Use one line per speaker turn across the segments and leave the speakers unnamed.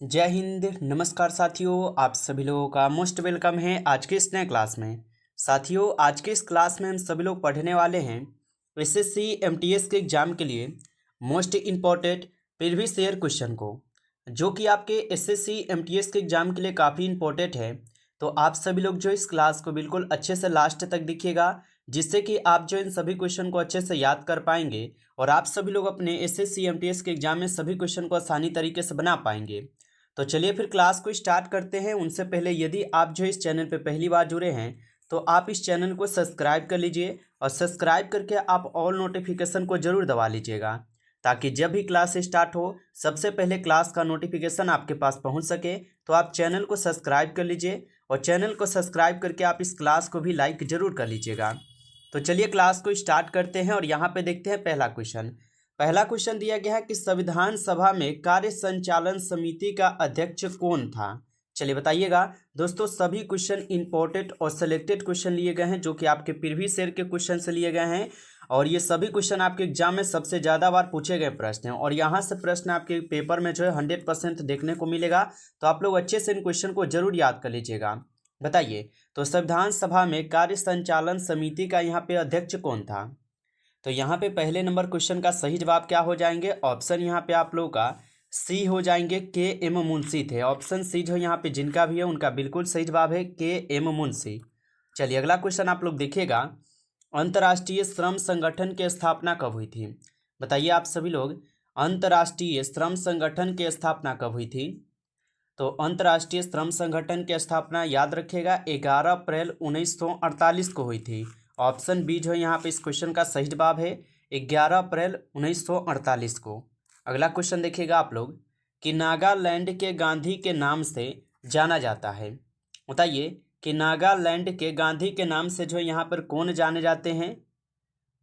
जय हिंद। नमस्कार साथियों, आप सभी लोगों का मोस्ट वेलकम है आज के इस नए क्लास में। साथियों, आज के इस क्लास में हम सभी लोग पढ़ने वाले हैं एसएससी एमटीएस के एग्जाम के लिए most important previous year question को, जो कि आपके एसएससी एमटीएस के एग्जाम के लिए काफ़ी इंपॉर्टेंट है। तो आप सभी लोग जो इस क्लास को बिल्कुल अच्छे से लास्ट तक देखिएगा, जिससे कि आप जो इन सभी क्वेश्चन को अच्छे से याद कर पाएंगे और आप सभी लोग अपने एसएससी एमटीएस के एग्जाम में सभी क्वेश्चन को आसानी तरीके से बना पाएंगे। तो चलिए फिर क्लास को स्टार्ट करते हैं। उनसे पहले यदि आप जो इस चैनल पे पहली बार जुड़े हैं तो आप इस चैनल को सब्सक्राइब कर लीजिए और सब्सक्राइब करके आप ऑल नोटिफिकेशन को ज़रूर दबा लीजिएगा, ताकि जब भी क्लास स्टार्ट हो सबसे पहले क्लास का नोटिफिकेशन आपके पास पहुंच सके। तो आप चैनल को सब्सक्राइब कर लीजिए और चैनल को सब्सक्राइब करके आप इस क्लास को भी लाइक ज़रूर कर लीजिएगा। तो चलिए क्लास को स्टार्ट करते हैं और यहाँ पे देखते हैं पहला क्वेश्चन दिया गया है कि संविधान सभा में कार्य संचालन समिति का अध्यक्ष कौन था। चलिए बताइएगा। दोस्तों, सभी क्वेश्चन इंपॉर्टेंट और सिलेक्टेड क्वेश्चन लिए गए हैं, जो कि आपके प्रीवियस ईयर के क्वेश्चन से लिए गए हैं और ये सभी क्वेश्चन आपके एग्जाम में सबसे ज़्यादा बार पूछे गए प्रश्न हैं और यहाँ से प्रश्न आपके पेपर में जो है 100% देखने को मिलेगा। तो आप लोग अच्छे से इन क्वेश्चन को जरूर याद कर लीजिएगा। बताइए, तो संविधान सभा में कार्य संचालन समिति का यहाँ पे अध्यक्ष कौन था। तो यहाँ पे पहले नंबर क्वेश्चन का सही जवाब क्या हो जाएंगे? ऑप्शन यहाँ पे आप लोगों का सी हो जाएंगे, के एम मुंशी थे। ऑप्शन सी जो यहाँ पे जिनका भी है उनका बिल्कुल सही जवाब है के एम मुंशी। चलिए अगला क्वेश्चन आप लोग देखिएगा। अंतर्राष्ट्रीय श्रम संगठन की स्थापना कब हुई थी? बताइए आप सभी लोग, अंतर्राष्ट्रीय श्रम संगठन की स्थापना कब हुई थी? तो अंतर्राष्ट्रीय श्रम संगठन की स्थापना याद रखिएगा 11 अप्रैल 1948 को हुई थी। ऑप्शन बी जो है यहाँ पे इस क्वेश्चन का सही जवाब है 11 अप्रैल 1948 को। अगला क्वेश्चन देखिएगा आप लोग कि नागालैंड के गांधी के नाम से जाना जाता है। बताइए कि नागालैंड के गांधी के नाम से जो है यहाँ पर कौन जाने जाते हैं?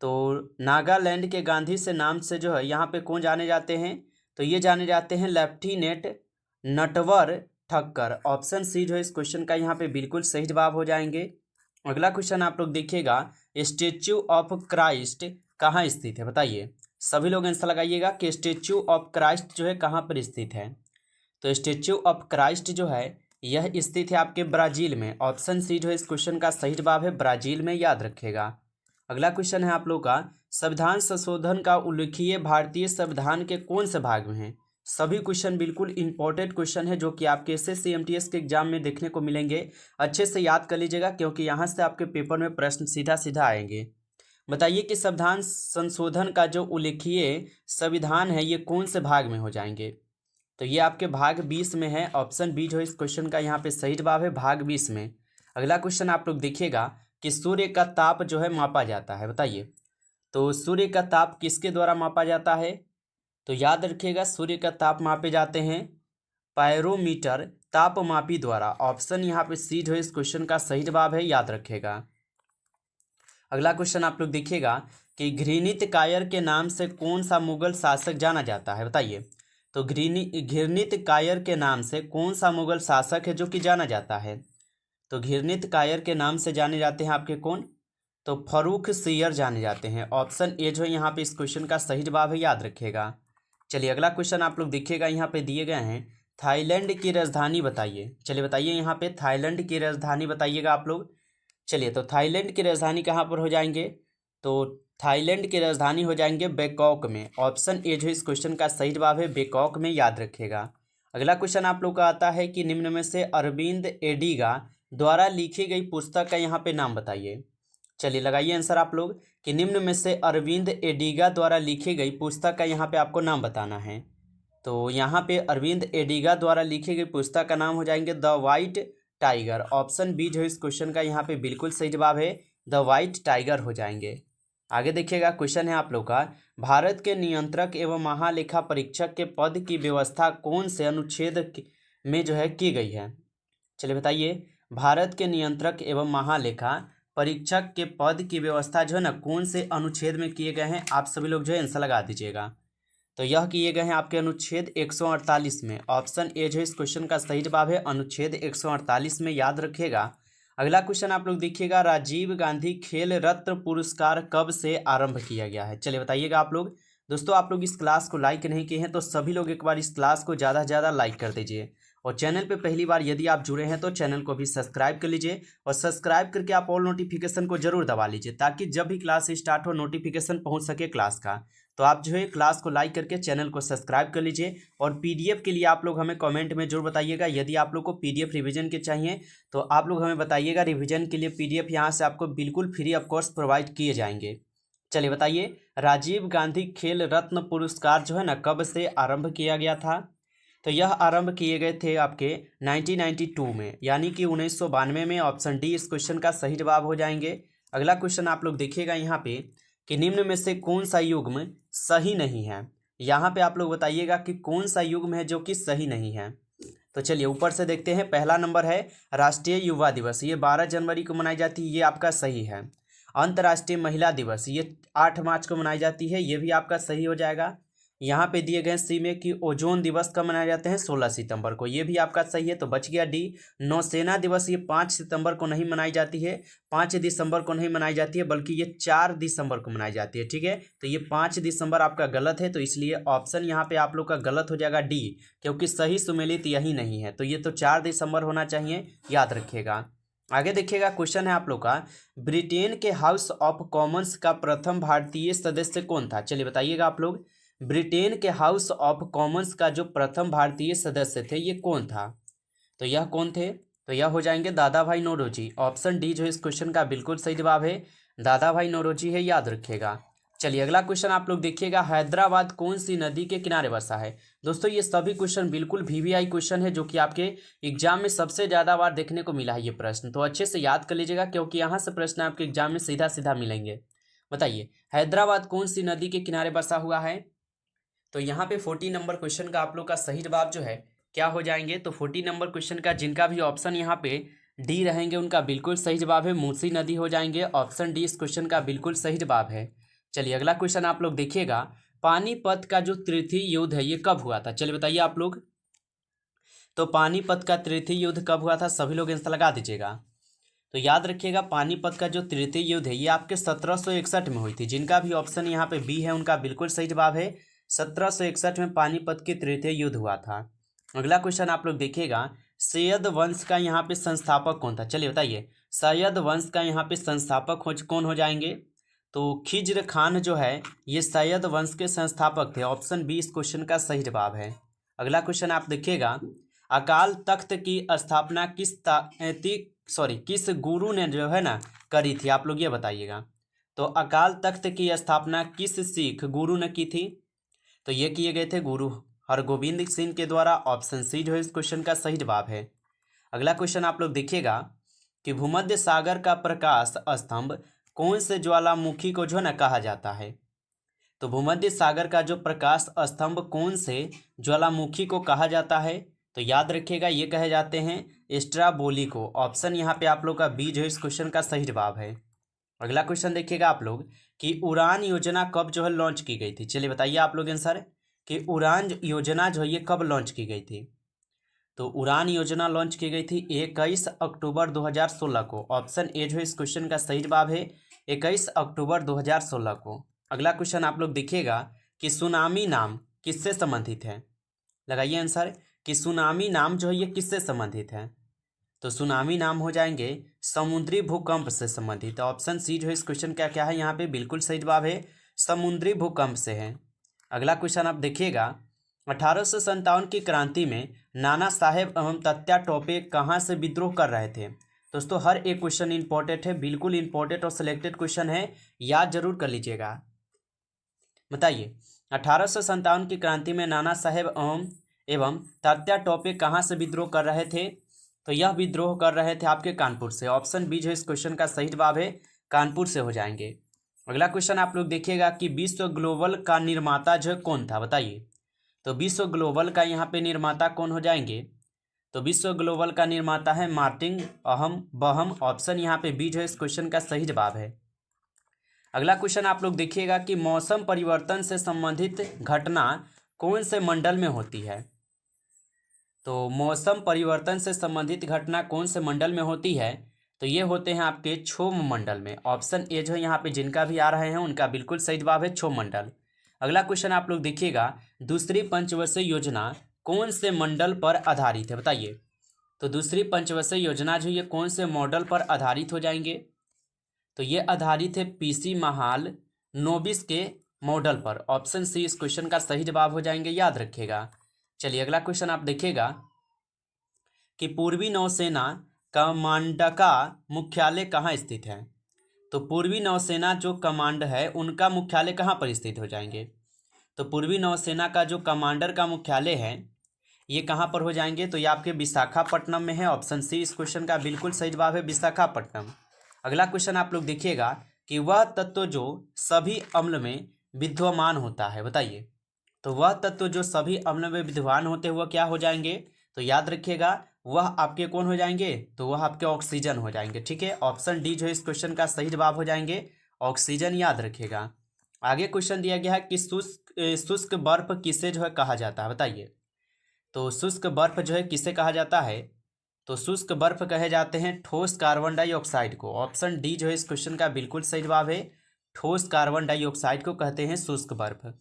तो नागालैंड के गांधी से नाम से जो है यहाँ पे कौन जाने जाते हैं? तो ये जाने जाते हैं lieutenant Natwar Thakkar. Option C जो है इस क्वेश्चन का यहाँ पे बिल्कुल सही जवाब हो जाएंगे। अगला क्वेश्चन आप लोग देखिएगा, स्टेच्यू ऑफ क्राइस्ट कहाँ स्थित है? बताइए, सभी लोग आंसर लगाइएगा कि स्टेच्यू ऑफ क्राइस्ट जो है कहाँ पर स्थित है। तो स्टेच्यू ऑफ क्राइस्ट जो है यह स्थित है आपके ब्राज़ील में। ऑप्शन सी जो है इस क्वेश्चन का सही जवाब है ब्राज़ील में, याद रखिएगा। अगला क्वेश्चन है आप लोग का, संविधान संशोधन का उल्लेखीय भारतीय संविधान के कौन से भाग में है? सभी क्वेश्चन बिल्कुल इंपॉर्टेंट क्वेश्चन है, जो कि आपके एसएससी एमटीएस के एग्जाम में देखने को मिलेंगे। अच्छे से याद कर लीजिएगा, क्योंकि यहाँ से आपके पेपर में प्रश्न सीधा सीधा आएंगे। बताइए कि संविधान संशोधन का जो उल्लेखीय संविधान है ये कौन से भाग में हो जाएंगे? तो ये आपके भाग 20 में है। ऑप्शन बी जो है इस क्वेश्चन का यहाँ पे सही जवाब है भाग 20 में। अगला क्वेश्चन आप लोग देखिएगा कि सूर्य का ताप जो है मापा जाता है। बताइए, तो सूर्य का ताप किसके द्वारा मापा जाता है? तो याद रखिएगा, सूर्य का ताप मापे जाते हैं पायरोमीटर तापमापी द्वारा। ऑप्शन यहाँ पे सी जो है इस क्वेश्चन का सही जवाब है, याद रखिएगा। अगला क्वेश्चन आप लोग देखिएगा कि घृणित कायर के नाम से कौन सा मुगल शासक जाना जाता है? बताइए, तो घृणित कायर के नाम से कौन सा मुगल शासक है जो कि जाना जाता है? तो घृणित कायर के नाम से जाने जाते हैं आपके कौन? तो फर्रुख सियर जाने जाते हैं। ऑप्शन ए जो है यहाँ पे इस क्वेश्चन का सही जवाब है, याद रखिएगा। चलिए अगला क्वेश्चन आप लोग देखिएगा, यहाँ पे दिए गए हैं थाईलैंड की राजधानी बताइए। चलिए बताइए, यहाँ पे थाईलैंड की राजधानी बताइएगा आप लोग। चलिए, तो थाईलैंड की राजधानी कहाँ पर हो जाएंगे? तो थाईलैंड की राजधानी हो जाएंगे बैंकॉक में। ऑप्शन ए जो इस क्वेश्चन का सही जवाब है बैंकॉक में, याद रखिएगा। अगला क्वेश्चन आप लोग का आता है कि निम्न में से अरविंद एडिगा द्वारा लिखी गई पुस्तक का यहाँ पे नाम बताइए। चलिए लगाइए आंसर आप लोग कि निम्न में से अरविंद एडिगा द्वारा लिखी गई पुस्तक का यहाँ पे आपको नाम बताना है। तो यहाँ पे अरविंद एडिगा द्वारा लिखी गई पुस्तक का नाम हो जाएंगे The White Tiger. Option B जो है इस क्वेश्चन का यहाँ पे बिल्कुल सही जवाब है, द वाइट टाइगर हो जाएंगे। आगे देखिएगा, क्वेश्चन है आप लोग का, भारत के नियंत्रक एवं महालेखा परीक्षक के पद की व्यवस्था कौन से अनुच्छेद में जो है की गई है? चलिए बताइए, भारत के नियंत्रक एवं महालेखा परीक्षक के पद की व्यवस्था जो है ना कौन से अनुच्छेद में किए गए हैं? आप सभी लोग जो है आंसर लगा दीजिएगा। तो यह किए गए हैं आपके अनुच्छेद 148 में। ऑप्शन ए जो है इस क्वेश्चन का सही जवाब है अनुच्छेद 148 में, याद रखिएगा। अगला क्वेश्चन आप लोग देखिएगा, राजीव गांधी खेल रत्न पुरस्कार कब से आरंभ किया गया है? चलिए बताइएगा आप लोग, दोस्तों आप लोग इस क्लास को लाइक नहीं किए हैं तो सभी लोग एक बार इस क्लास को ज़्यादा से ज़्यादा लाइक कर दीजिए, और चैनल पे पहली बार यदि आप जुड़े हैं तो चैनल को भी सब्सक्राइब कर लीजिए, और सब्सक्राइब करके आप ऑल नोटिफिकेशन को जरूर दबा लीजिए ताकि जब भी क्लास स्टार्ट हो नोटिफिकेशन पहुंच सके क्लास का। तो आप जो है क्लास को लाइक करके चैनल को सब्सक्राइब कर लीजिए, और पीडीएफ के लिए आप लोग हमें कमेंट में जरूर बताइएगा। यदि आप लोग को पीडीएफ रिवीजन के चाहिए तो आप लोग हमें बताइएगा, रिवीजन के लिए पीडीएफ यहाँ से आपको बिल्कुल फ्री ऑफ कॉस्ट प्रोवाइड किए जाएंगे। चलिए बताइए, राजीव गांधी खेल रत्न पुरस्कार जो है ना कब से आरंभ किया गया था? तो यह आरंभ किए गए थे आपके 1992 में, यानी कि 1992 में। ऑप्शन डी इस क्वेश्चन का सही जवाब हो जाएंगे। अगला क्वेश्चन आप लोग देखिएगा यहाँ पे कि निम्न में से कौन सा युग्म सही नहीं है। यहाँ पे आप लोग बताइएगा कि कौन सा युग्म है जो कि सही नहीं है। तो चलिए ऊपर से देखते हैं। पहला नंबर है राष्ट्रीय युवा दिवस, ये 12 जनवरी को मनाई जाती है, ये आपका सही है। अंतर्राष्ट्रीय महिला दिवस ये 8 मार्च को मनाई जाती है, ये भी आपका सही हो जाएगा। यहाँ पे दिए गए सी में कि ओजोन दिवस कब मनाए जाते हैं 16 सितंबर को, ये भी आपका सही है, तो बच गया डी। नौसेना दिवस ये 5 सितंबर को नहीं मनाई जाती है, 5 दिसंबर को नहीं मनाई जाती है, बल्कि ये 4 दिसंबर को मनाई जाती है। ठीक है, तो ये 5 दिसंबर आपका गलत है, तो इसलिए ऑप्शन यहाँ पे आप लोग का गलत हो जाएगा डी, क्योंकि सही सुमेलित यही नहीं है। तो ये तो 4 दिसंबर होना चाहिए, याद रखिएगा। आगे देखिएगा, क्वेश्चन है आप लोग का, ब्रिटेन के हाउस ऑफ कॉमन्स का प्रथम भारतीय सदस्य कौन था? चलिए बताइएगा आप लोग, ब्रिटेन के हाउस ऑफ कॉमन्स का जो प्रथम भारतीय सदस्य थे ये कौन था? तो यह कौन थे? तो यह हो जाएंगे दादा भाई नौरोजी। ऑप्शन डी जो इस क्वेश्चन का बिल्कुल सही जवाब है, दादा भाई नौरोजी है, याद रखिएगा। चलिए अगला क्वेश्चन आप लोग देखिएगा, हैदराबाद कौन सी नदी के किनारे बसा है? दोस्तों ये सभी क्वेश्चन बिल्कुल वीवीआई क्वेश्चन है, जो कि आपके एग्जाम में सबसे ज़्यादा बार देखने को मिला है ये प्रश्न, तो अच्छे से याद कर लीजिएगा क्योंकि यहाँ से प्रश्न आपके एग्जाम में सीधा सीधा मिलेंगे। बताइए हैदराबाद कौन सी नदी के किनारे बसा हुआ है? तो यहाँ पे 40 नंबर क्वेश्चन का आप लोग का सही जवाब जो है क्या हो जाएंगे? तो 40 नंबर क्वेश्चन का जिनका भी ऑप्शन यहाँ पे डी रहेंगे उनका बिल्कुल सही जवाब है, मूसी नदी हो जाएंगे। ऑप्शन डी इस क्वेश्चन का बिल्कुल सही जवाब है। चलिए अगला क्वेश्चन आप लोग देखिएगा, पानीपत का जो तृतीय युद्ध है ये कब हुआ था? चलिए बताइए आप लोग, तो पानीपत का तृतीय युद्ध कब हुआ था? सभी लोग आंसर लगा दीजिएगा। तो याद रखिएगा, पानीपत का जो तृतीय युद्ध है ये आपके 1761 में हुई थी। जिनका भी ऑप्शन यहाँ पे बी है उनका बिल्कुल सही जवाब है, 1761 में पानीपत के तृतीय युद्ध हुआ था। अगला क्वेश्चन आप लोग देखिएगा, सैयद वंश का यहाँ पे संस्थापक कौन था? चलिए बताइए, सैयद वंश का यहाँ पे संस्थापक कौन हो जाएंगे? तो खिज्र खान जो है ये सैयद वंश के संस्थापक थे। ऑप्शन बी इस क्वेश्चन का सही जवाब है। अगला क्वेश्चन आप देखिएगा, अकाल तख्त की स्थापना किस गुरु ने जो है ना करी थी? आप लोग ये बताइएगा। तो अकाल तख्त की स्थापना किस सिख गुरु ने की थी? तो ये किए गए थे गुरु हरगोविंद सिंह के द्वारा। ऑप्शन सी जो है इस क्वेश्चन का सही जवाब है। अगला क्वेश्चन आप लोग देखिएगा कि भूमध्य सागर का प्रकाश स्तंभ कौन से ज्वालामुखी को जो है ना कहा जाता है? तो भूमध्य सागर का जो प्रकाश स्तंभ कौन से ज्वालामुखी को कहा जाता है? तो याद रखिएगा ये कहे जाते हैं स्ट्राबोली को। ऑप्शन यहाँ पे आप लोग का बी जो है इस क्वेश्चन का सही जवाब है। अगला क्वेश्चन देखिएगा आप लोग कि उड़ान योजना कब जो है लॉन्च की गई थी? चलिए बताइए आप लोग आंसर कि उड़ान योजना जो है ये कब लॉन्च की गई थी? तो उड़ान योजना लॉन्च की गई थी 21 अक्टूबर 2016 को। ऑप्शन ए जो है इस क्वेश्चन का सही जवाब है, 21 अक्टूबर 2016 को। अगला क्वेश्चन आप लोग देखिएगा कि सुनामी नाम किससे संबंधित है? लगाइए आंसर कि सुनामी नाम जो है ये किससे संबंधित है? तो सुनामी नाम हो जाएंगे समुद्री भूकंप से संबंधित। ऑप्शन सी जो है इस क्वेश्चन का क्या है यहाँ पे बिल्कुल सही जवाब है, समुद्री भूकंप से है। अगला क्वेश्चन आप देखिएगा, 1857 की क्रांति में नाना साहेब एवं तात्या टोपे कहाँ से विद्रोह कर रहे थे? दोस्तों हर एक क्वेश्चन इंपॉर्टेंट है, बिल्कुल इंपॉर्टेंट और सिलेक्टेड क्वेश्चन है, याद जरूर कर लीजिएगा। बताइए 1857 की क्रांति में नाना साहेब एवं तात्या टोपे कहाँ से विद्रोह कर रहे थे? तो यह विद्रोह कर रहे थे आपके कानपुर से। ऑप्शन बी जो इस क्वेश्चन का सही जवाब है, कानपुर से हो जाएंगे। अगला क्वेश्चन आप लोग देखिएगा कि विश्व ग्लोबल का निर्माता जो कौन था? बताइए। तो विश्व ग्लोबल का यहाँ पे निर्माता कौन हो जाएंगे? तो विश्व ग्लोबल का निर्माता है मार्टिन बहम। ऑप्शन यहाँ पे बी जो है इस क्वेश्चन का सही जवाब है। अगला क्वेश्चन आप लोग देखिएगा कि मौसम परिवर्तन से संबंधित घटना कौन से मंडल में होती है? तो मौसम परिवर्तन से संबंधित घटना कौन से मंडल में होती है? तो ये होते हैं आपके क्षोभ मंडल में। ऑप्शन ए जो है यहाँ पे जिनका भी आ रहे हैं उनका बिल्कुल सही जवाब है क्षोभ मंडल। अगला क्वेश्चन आप लोग देखिएगा, दूसरी पंचवर्षीय योजना कौन से मंडल पर आधारित है, बताइए। तो दूसरी पंचवर्षीय योजना जो ये कौन से मॉडल पर आधारित हो जाएंगे, तो ये आधारित है पीसी महाल नोबिस के मॉडल पर। ऑप्शन सी इस क्वेश्चन का सही जवाब हो जाएंगे, याद रखिएगा। चलिए अगला क्वेश्चन आप देखिएगा कि पूर्वी नौसेना कमांड का मुख्यालय कहाँ स्थित है। तो पूर्वी नौसेना जो कमांड है उनका मुख्यालय कहाँ पर स्थित हो जाएंगे। तो पूर्वी नौसेना का जो कमांडर का मुख्यालय है ये कहाँ पर हो जाएंगे, तो ये आपके विशाखापट्टनम में है। ऑप्शन सी इस क्वेश्चन का बिल्कुल सही जवाब है, विशाखापट्टनम। अगला क्वेश्चन आप लोग देखिएगा कि वह तत्व जो सभी अम्ल में विद्यमान होता है, बताइए। तो वह तत्व जो सभी अम्ल में विद्यमान होते हुए क्या हो जाएंगे, तो याद रखिएगा वह आपके कौन हो जाएंगे, तो वह आपके ऑक्सीजन हो जाएंगे। ठीक है, ऑप्शन डी जो है इस क्वेश्चन का सही जवाब हो जाएंगे, ऑक्सीजन, याद रखिएगा। आगे क्वेश्चन दिया गया है कि शुष्क बर्फ किसे जो है कहा जाता है, बताइए। तो शुष्क बर्फ जो है किसे कहा जाता है, तो शुष्क बर्फ कहे जाते हैं ठोस कार्बन डाइऑक्साइड को। ऑप्शन डी जो है इस क्वेश्चन का बिल्कुल सही जवाब है, ठोस कार्बन डाइऑक्साइड को कहते हैं शुष्क बर्फ।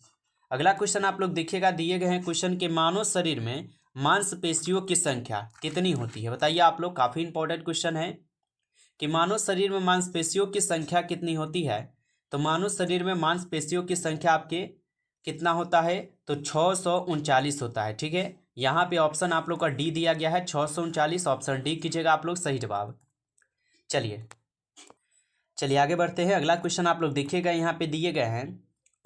अगला क्वेश्चन आप लोग देखिएगा, दिए गए हैं क्वेश्चन के मानव शरीर में मांसपेशियों की संख्या कितनी होती है, बताइए आप लोग। काफी इंपॉर्टेंट क्वेश्चन है कि मानव शरीर में मांसपेशियों की संख्या कितनी होती है। तो मानव शरीर में मांसपेशियों की संख्या आपके कितना होता है, तो 639 होता है। ठीक है, यहाँ पे ऑप्शन आप लोग का डी दिया गया है, 639। ऑप्शन डी कीजिएगा आप लोग सही जवाब। चलिए आगे बढ़ते हैं। अगला क्वेश्चन आप लोग देखिएगा, यहाँ पे दिए गए हैं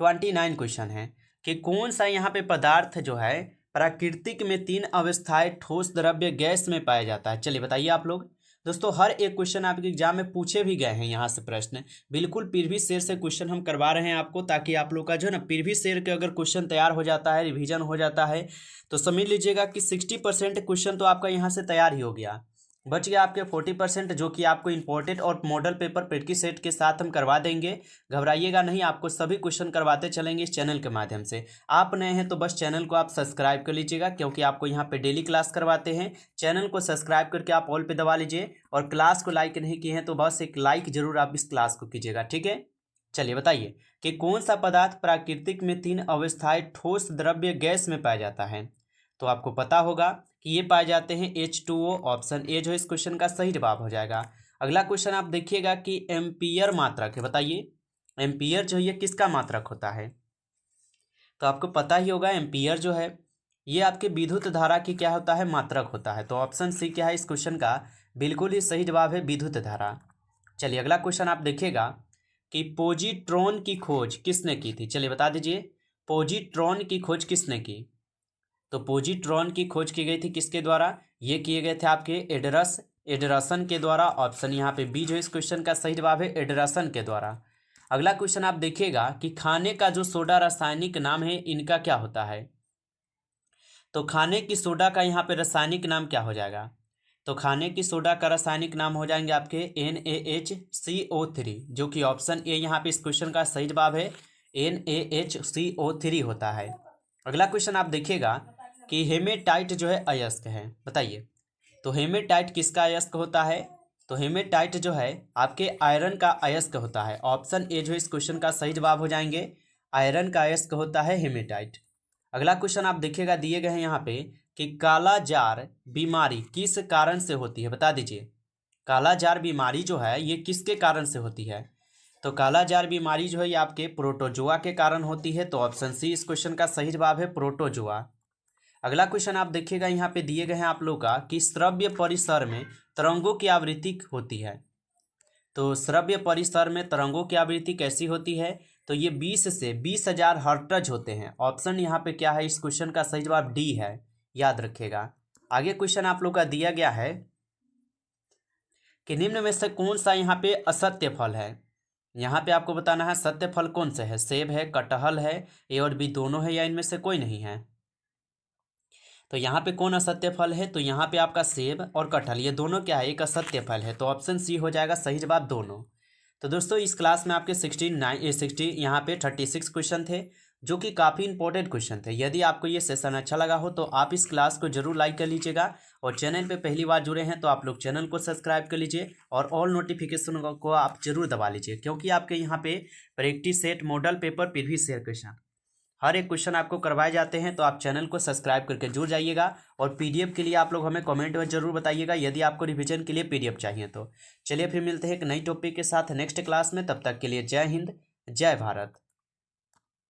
29 क्वेश्चन है कि कौन सा यहाँ पे पदार्थ जो है प्राकृतिक में 3 अवस्थाएं ठोस, द्रव्य, गैस में पाया जाता है। चलिए बताइए आप लोग। दोस्तों हर एक क्वेश्चन आपके एग्जाम में पूछे भी गए हैं यहाँ से प्रश्न, बिल्कुल प्रीवियस शेयर से क्वेश्चन हम करवा रहे हैं आपको, ताकि आप लोग का जो है ना प्रीवियस शेयर के अगर क्वेश्चन तैयार हो जाता है, रिवीजन हो जाता है, तो समझ लीजिएगा कि 60% क्वेश्चन तो आपका यहाँ से तैयार ही हो गया। बच गया आपके 40%, जो कि आपको इंपॉर्टेंट और मॉडल पेपर प्रैक्टिस सेट के साथ हम करवा देंगे। घबराइएगा नहीं, आपको सभी क्वेश्चन करवाते चलेंगे इस चैनल के माध्यम से। आप नए हैं तो बस चैनल को आप सब्सक्राइब कर लीजिएगा, क्योंकि आपको यहाँ पे डेली क्लास करवाते हैं। चैनल को सब्सक्राइब करके आप ऑल पे दबा लीजिए, और क्लास को लाइक नहीं किए हैं तो बस एक लाइक जरूर आप इस क्लास को कीजिएगा। ठीक है, चलिए बताइए कि कौन सा पदार्थ प्राकृतिक में 3 अवस्थाएं ठोस, द्रव्य, गैस में पाया जाता है। तो आपको पता होगा कि ये पाए जाते हैं H2O। ऑप्शन ए जो है इस क्वेश्चन का सही जवाब हो जाएगा। अगला क्वेश्चन आप देखिएगा कि एम्पियर मात्रक है, बताइए। एम्पियर जो है ये किसका मात्रक होता है, तो आपको पता ही होगा एम्पियर जो है ये आपके विद्युत धारा की क्या होता है, मात्रक होता है। तो ऑप्शन सी क्या है इस क्वेश्चन का बिल्कुल ही सही जवाब है, विद्युत धारा। चलिए अगला क्वेश्चन आप देखिएगा कि पोजीट्रॉन की खोज किसने की थी। चलिए बता दीजिए, पोजीट्रॉन की खोज किसने की। तो पोजीट्रॉन की खोज की गई थी किसके द्वारा, ये किए गए थे आपके एडरसन के द्वारा। ऑप्शन यहाँ पे बी जो इस क्वेश्चन का सही जवाब है, एडरसन के द्वारा। अगला क्वेश्चन आप देखिएगा कि खाने का जो सोडा रासायनिक नाम है इनका क्या होता है। तो खाने की सोडा का यहाँ पे रासायनिक नाम क्या हो जाएगा, तो खाने की सोडा का रासायनिक नाम हो जाएंगे आपके NaHCO3, जो कि ऑप्शन ए यहाँ पे इस क्वेश्चन का सही जवाब है, NaHCO3 होता है। अगला क्वेश्चन आप देखिएगा कि हेमेटाइट जो है अयस्क है, बताइए। तो हेमेटाइट किसका अयस्क होता है, तो हेमेटाइट जो है आपके आयरन का अयस्क होता है। ऑप्शन ए जो इस क्वेश्चन का सही जवाब हो जाएंगे, आयरन का अयस्क होता है हेमेटाइट। अगला क्वेश्चन आप देखिएगा, दिए गए हैं यहाँ पे कि कालाजार बीमारी किस कारण से होती है, बता दीजिए। कालाजार बीमारी जो है ये किसके कारण से होती है, तो कालाजार बीमारी जो है ये आपके प्रोटोजोआ के कारण होती है। तो ऑप्शन सी इस क्वेश्चन का सही जवाब है, प्रोटोजोआ। अगला क्वेश्चन आप देखिएगा, यहाँ पे दिए गए हैं आप लोग का कि श्रव्य परिसर में तरंगों की आवृत्ति होती है। तो श्रव्य परिसर में तरंगों की आवृत्ति कैसी होती है, तो ये 20 से 20,000 हर्ट्ज होते हैं। ऑप्शन यहाँ पे क्या है इस क्वेश्चन का सही जवाब डी है, याद रखिएगा। आगे क्वेश्चन आप लोग का दिया गया है कि निम्न में से कौन सा यहाँ पे असत्य फल है। यहाँ पे आपको बताना है सत्य फल कौन से है, सेब है, कटहल है, ए और बी दोनों है, या इनमें से कोई नहीं है। तो यहाँ पे कौन असत्य फल है, तो यहाँ पे आपका सेब और कटहल ये दोनों क्या है, एक असत्य फल है। तो ऑप्शन सी हो जाएगा सही जवाब दोनों। तो दोस्तों इस क्लास में आपके 60 यहाँ पे 36 क्वेश्चन थे, जो कि काफ़ी इंपॉर्टेंट क्वेश्चन थे। यदि आपको ये सेशन अच्छा लगा हो तो आप इस क्लास को जरूर लाइक कर लीजिएगा, और चैनल पे पहली बार जुड़े हैं तो आप लोग चैनल को सब्सक्राइब कर लीजिए, और ऑल नोटिफिकेशन को आप जरूर दबा लीजिए, क्योंकि आपके यहाँ पे practice set, model paper, previous year question हर एक क्वेश्चन आपको करवाए जाते हैं, तो आप चैनल को सब्सक्राइब करके जुड़ जाइएगा। और पीडीएफ के लिए आप लोग हमें कमेंट में जरूर बताइएगा यदि आपको रिवीजन के लिए पीडीएफ चाहिए तो। चलिए फिर मिलते हैं एक नई टॉपिक के साथ नेक्स्ट क्लास में, तब तक के लिए जय हिंद, जय भारत।